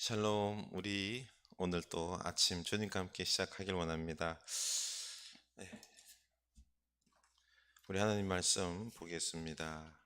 샬롬, 우리 오늘 또 아침 주님과 함께 시작하길 원합니다. 네, 우리 하나님 말씀 보겠습니다.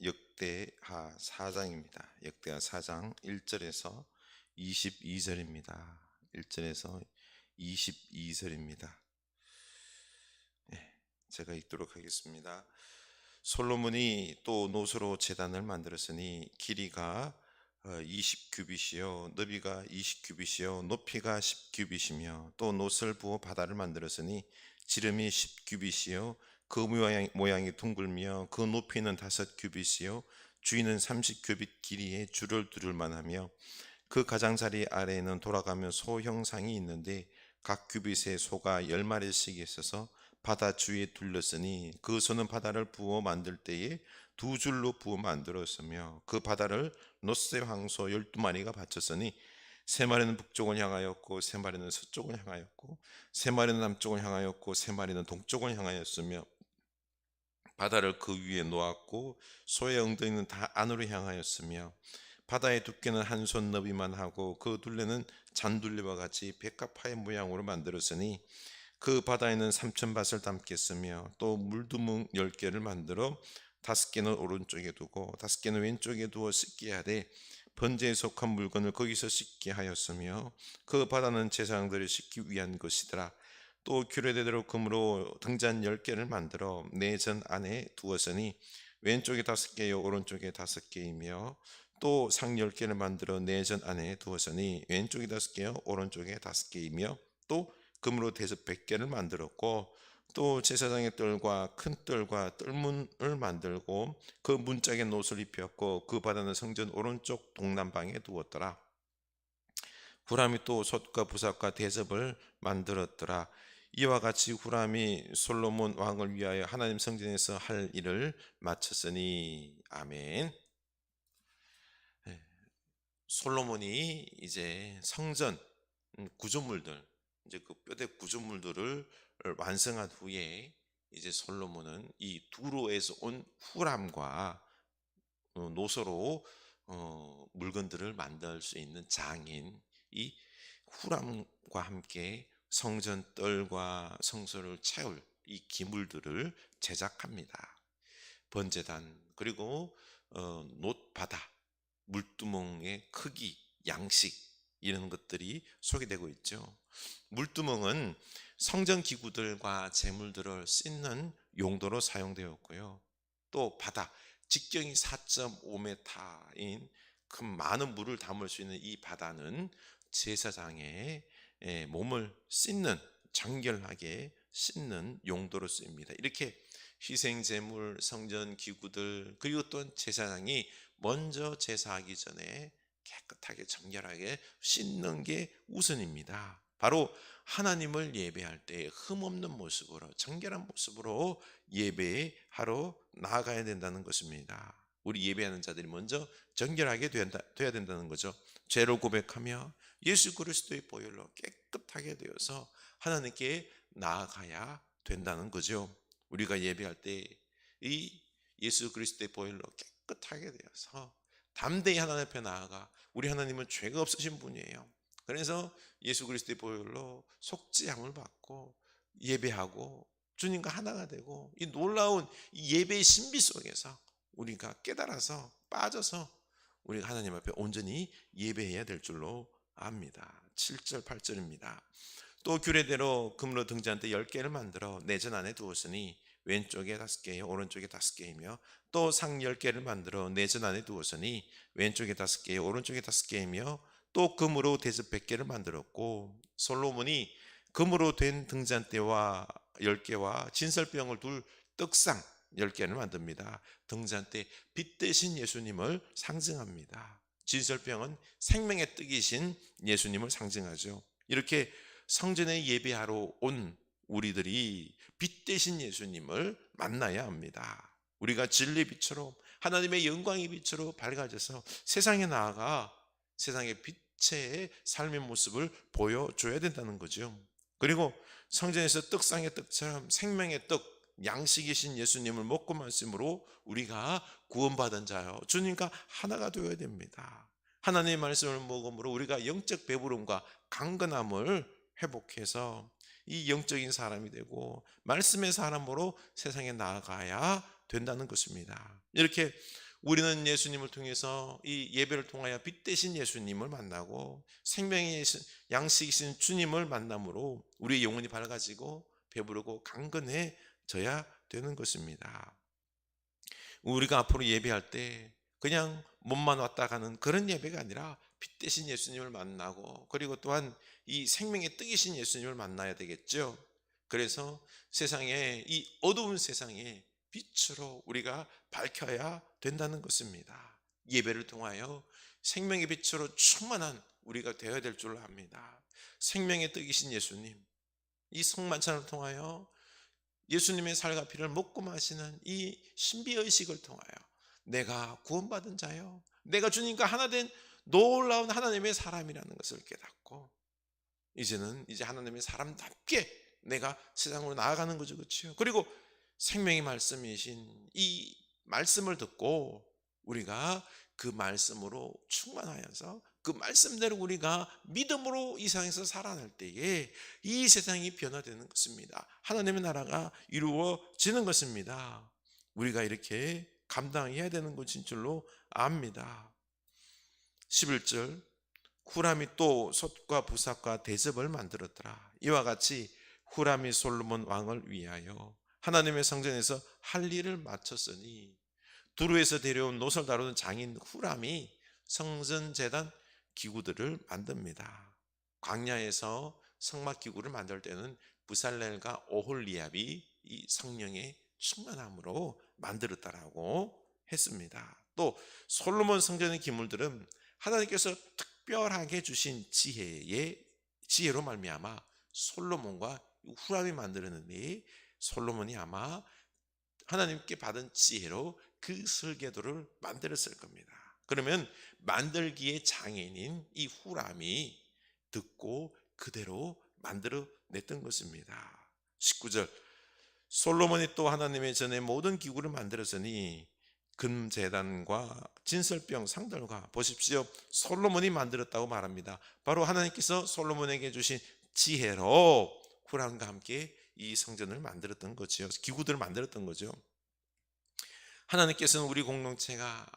역대하 4장입니다. 역대하 4장 1절에서 22절입니다. 1절에서 22절입니다. 제가 읽도록 하겠습니다. 솔로몬이 또 노소로 제단을 만들었으니 길이가 20규빗이요 너비가 20규빗이요 높이가 10규빗이며 또 놋을 부어 바다를 만들었으니 지름이 10규빗이요 그 모양이 둥글며 그 높이는 5규빗이요 주위는 30규빗 길이의 줄을 두를 만하며 그 가장자리 아래에는 돌아가며 소 형상이 있는데 각 규빗에 소가 10마리씩 있어서 바다 주위에 둘렀으니 그 소는 바다를 부어 만들 때에 두 줄로 부어 만들었으며 그 바다를 노세 황소 12마리가 바쳤으니 세 마리는 북쪽을 향하였고 세 마리는 서쪽을 향하였고 세 마리는 남쪽을 향하였고 세 마리는 동쪽을 향하였으며 바다를 그 위에 놓았고 소의 엉덩이는 다 안으로 향하였으며 바다의 두께는 한 손 너비만 하고 그 둘레는 잔둘레와 같이 백합화의 모양으로 만들었으니 그 바다에는 3,000밭을 담겠으며 또 물두멍 10개를 만들어 5개는 오른쪽에 두고 5개는 왼쪽에 두어 씻게 하되 번제에 속한 물건을 거기서 씻게 하였으며 그 바다는 제사장들을 씻기 위한 것이더라. 또 규례대로 금으로 등잔 10개를 만들어 내전 안에 두었으니 왼쪽에 5개요 오른쪽에 5개이며 또 상 10개를 만들어 내전 안에 두었으니 왼쪽에 5개요 오른쪽에 5개이며 또 금으로 대접 100개를 만들었고 또 제사장의 뜰과 큰 뜰과 뜰문을 만들고 그 문짝에 놋을 입혔고 그 바다는 성전 오른쪽 동남방에 두었더라. 후람이 또 솥과 부삭과 대접을 만들었더라. 이와 같이 후람이 솔로몬 왕을 위하여 하나님 성전에서 할 일을 마쳤으니. 아멘. 솔로몬이 이제 성전 구조물들, 이제 그 뼈대 구조물들을 완성한 후에 이제 솔로몬은 이 두로에서 온 후람과 노소로 물건들을 만들 수 있는 장인 이 후람과 함께 성전 뜰과 성소를 채울 이 기물들을 제작합니다. 번제단 그리고 놋바다 물두멍의 크기 양식 이런 것들이 소개되고 있죠. 물두멍은 성전 기구들과 재물들을 씻는 용도로 사용되었고요. 또 바다 직경이 4.5m인 큰 많은 물을 담을 수 있는 이 바다는 제사장의 몸을 씻는 정결하게 씻는 용도로 쓰입니다. 이렇게 희생제물, 성전 기구들 그리고 또 제사장이 먼저 제사하기 전에 깨끗하게 정결하게 씻는 게 우선입니다. 바로 하나님을 예배할 때 흠없는 모습으로 정결한 모습으로 예배하러 나아가야 된다는 것입니다. 우리 예배하는 자들이 먼저 정결하게 돼야 된다는 거죠. 죄를 고백하며 예수 그리스도의 보혈로 깨끗하게 되어서 하나님께 나아가야 된다는 거죠. 우리가 예배할 때 이 예수 그리스도의 보혈로 깨끗하게 되어서 담대히 하나님 앞에 나아가 우리 하나님은 죄가 없으신 분이에요. 그래서 예수 그리스도의 보혈로 속죄함을 받고 예배하고 주님과 하나가 되고 이 놀라운 예배의 신비 속에서 우리가 깨달아서 빠져서 우리가 하나님 앞에 온전히 예배해야 될 줄로 압니다. 7절 8절입니다. 또 규례대로 금으로 등잔대 10개를 만들어 내전 안에 두었으니 왼쪽에 5개요 오른쪽에 5개이며 또 상 10개를 만들어 내전 안에 두었으니 왼쪽에 5개요 오른쪽에 5개이며 또 금으로 대접 100개를 만들었고 솔로몬이 금으로 된 등잔대와 10개와 진설병을 둘 떡상 10개를 만듭니다. 등잔대 빛 대신 예수님을 상징합니다. 진설병은 생명의 떡이신 예수님을 상징하죠. 이렇게 성전에 예배하러 온 우리들이 빛 대신 예수님을 만나야 합니다. 우리가 진리의 빛으로 하나님의 영광의 빛으로 밝아져서 세상에 나아가 세상의 빛의 삶의 모습을 보여줘야 된다는 거죠. 그리고 성전에서 떡상의 떡처럼 생명의 떡 양식이신 예수님을 먹고 말씀으로 우리가 구원받은 자요 주님과 하나가 되어야 됩니다. 하나님의 말씀을 먹음으로 우리가 영적 배부름과 강건함을 회복해서 이 영적인 사람이 되고 말씀의 사람으로 세상에 나아가야 된다는 것입니다. 이렇게 우리는 예수님을 통해서 이 예배를 통하여 빛 대신 예수님을 만나고 생명의 양식이신 주님을 만남으로 우리의 영혼이 밝아지고 배부르고 강건해져야 되는 것입니다. 우리가 앞으로 예배할 때 그냥 몸만 왔다 가는 그런 예배가 아니라 빛 대신 예수님을 만나고, 그리고 또한 이 생명의 뜻이신 예수님을 만나야 되겠죠. 그래서 세상에, 이 어두운 세상에 빛으로 우리가 밝혀야 된다는 것입니다. 예배를 통하여 생명의 빛으로 충만한 우리가 되어야 될 줄 압니다. 생명의 뜻이신 예수님, 이 성만찬을 통하여 예수님의 살과 피를 먹고 마시는 이 신비의식을 통하여 내가 구원받은 자요, 내가 주님과 하나 된 놀라운 하나님의 사람이라는 것을 깨닫고 이제는 하나님의 사람답게 내가 세상으로 나아가는 거죠. 그렇죠? 그리고 생명의 말씀이신 이 말씀을 듣고 우리가 그 말씀으로 충만하여서 그 말씀대로 우리가 믿음으로 이 세상에서 살아날 때에 이 세상이 변화되는 것입니다. 하나님의 나라가 이루어지는 것입니다. 우리가 이렇게 감당해야 되는 것인 줄로 압니다. 11절, 후람이 또 솥과 부삭과 대접을 만들었더라. 이와 같이 후람이 솔로몬 왕을 위하여 하나님의 성전에서 할 일을 마쳤으니, 두루에서 데려온 노설 다루는 장인 후람이 성전 제단 기구들을 만듭니다. 광야에서 성막 기구를 만들 때는 부살렐과 오홀리압이 이 성령의 충만함으로 만들었다라고 했습니다. 또 솔로몬 성전의 기물들은 하나님께서 특별하게 주신 지혜로 말미암아 솔로몬과 후람이 만들었는데, 솔로몬이 아마 하나님께 받은 지혜로 그 설계도를 만들었을 겁니다. 그러면 만들기의 장인인 이 후람이 듣고 그대로 만들어냈던 것입니다. 19절, 솔로몬이 또 하나님의 전에 모든 기구를 만들었으니 금제단과 진설병 상들과, 보십시오, 솔로몬이 만들었다고 말합니다. 바로 하나님께서 솔로몬에게 주신 지혜로 후람과 함께 이 성전을 만들었던 거죠. 기구들을 만들었던 거죠. 하나님께서는 우리 공동체가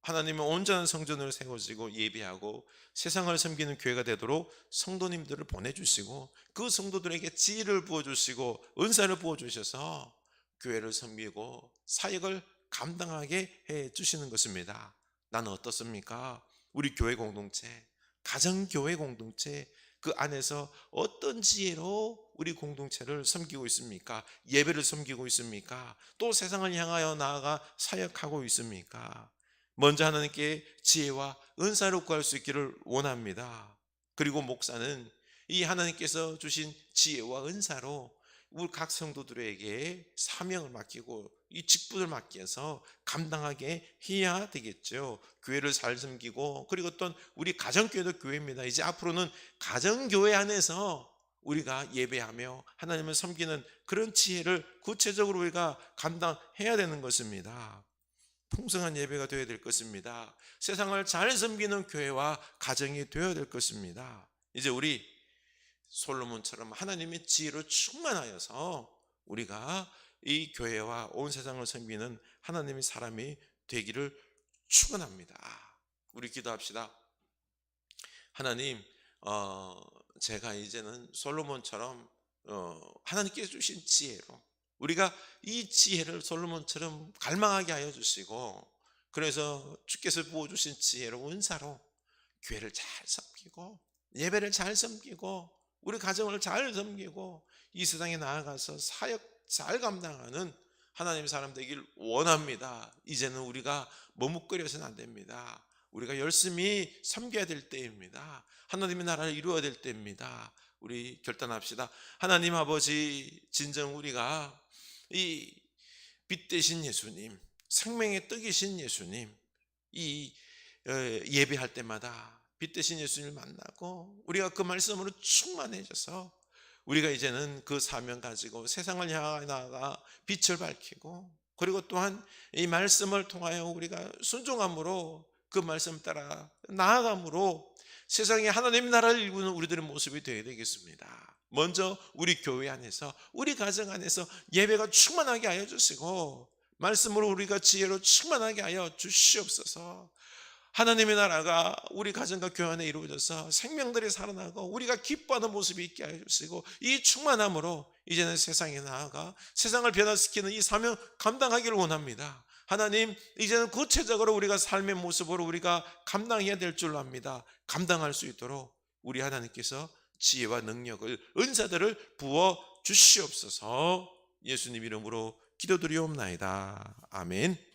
하나님의 온전한 성전을 세워지고 예배하고 세상을 섬기는 교회가 되도록 성도님들을 보내주시고 그 성도들에게 지혜를 부어주시고 은사를 부어주셔서 교회를 섬기고 사역을 감당하게 해주시는 것입니다. 나는 어떻습니까? 우리 교회 공동체, 가정교회 공동체, 그 안에서 어떤 지혜로 우리 공동체를 섬기고 있습니까? 예배를 섬기고 있습니까? 또 세상을 향하여 나아가 사역하고 있습니까? 먼저 하나님께 지혜와 은사를 구할 수 있기를 원합니다. 그리고 목사는 이 하나님께서 주신 지혜와 은사로 우리 각 성도들에게 사명을 맡기고 이 직분을 맡겨서 감당하게 해야 되겠죠. 교회를 잘 섬기고, 그리고 또 우리 가정교회도 교회입니다. 이제 앞으로는 가정교회 안에서 우리가 예배하며 하나님을 섬기는 그런 지혜를 구체적으로 우리가 감당해야 되는 것입니다. 풍성한 예배가 되어야 될 것입니다. 세상을 잘 섬기는 교회와 가정이 되어야 될 것입니다. 이제 우리 솔로몬처럼 하나님의 지혜로 충만하여서 우리가 이 교회와 온 세상을 섬기는 하나님의 사람이 되기를 축원합니다. 우리 기도합시다. 하나님, 제가 이제는 솔로몬처럼 하나님께서 주신 지혜로 우리가 이 지혜를 솔로몬처럼 갈망하게 하여 주시고, 그래서 주께서 부어주신 지혜로 은사로 교회를 잘 섬기고 예배를 잘 섬기고 우리 가정을 잘 섬기고 이 세상에 나아가서 사역 잘 감당하는 하나님의 사람 되길 원합니다. 이제는 우리가 머뭇거려서는 안 됩니다. 우리가 열심히 섬겨야 될 때입니다. 하나님의 나라를 이루어야 될 때입니다. 우리 결단합시다. 하나님 아버지, 진정 우리가 이 빛 대신 예수님, 생명의 떡이신 예수님, 이 예배할 때마다 빛 대신 예수님을 만나고 우리가 그 말씀으로 충만해져서 우리가 이제는 그 사명 가지고 세상을 향해 나아가 빛을 밝히고, 그리고 또한 이 말씀을 통하여 우리가 순종함으로 그 말씀 따라 나아감으로 세상에 하나님의 나라를 일구는 우리들의 모습이 되어야 되겠습니다. 먼저 우리 교회 안에서, 우리 가정 안에서 예배가 충만하게 하여 주시고 말씀으로 우리가 지혜로 충만하게 하여 주시옵소서. 하나님의 나라가 우리 가정과 교회 안에 이루어져서 생명들이 살아나고 우리가 기뻐하는 모습이 있게 하여 주시고, 이 충만함으로 이제는 세상에 나아가 세상을 변화시키는 이 사명 감당하기를 원합니다. 하나님, 이제는 구체적으로 우리가 삶의 모습으로 우리가 감당해야 될 줄로 압니다. 감당할 수 있도록 우리 하나님께서 지혜와 능력을, 은사들을 부어 주시옵소서. 예수님 이름으로 기도드리옵나이다. 아멘.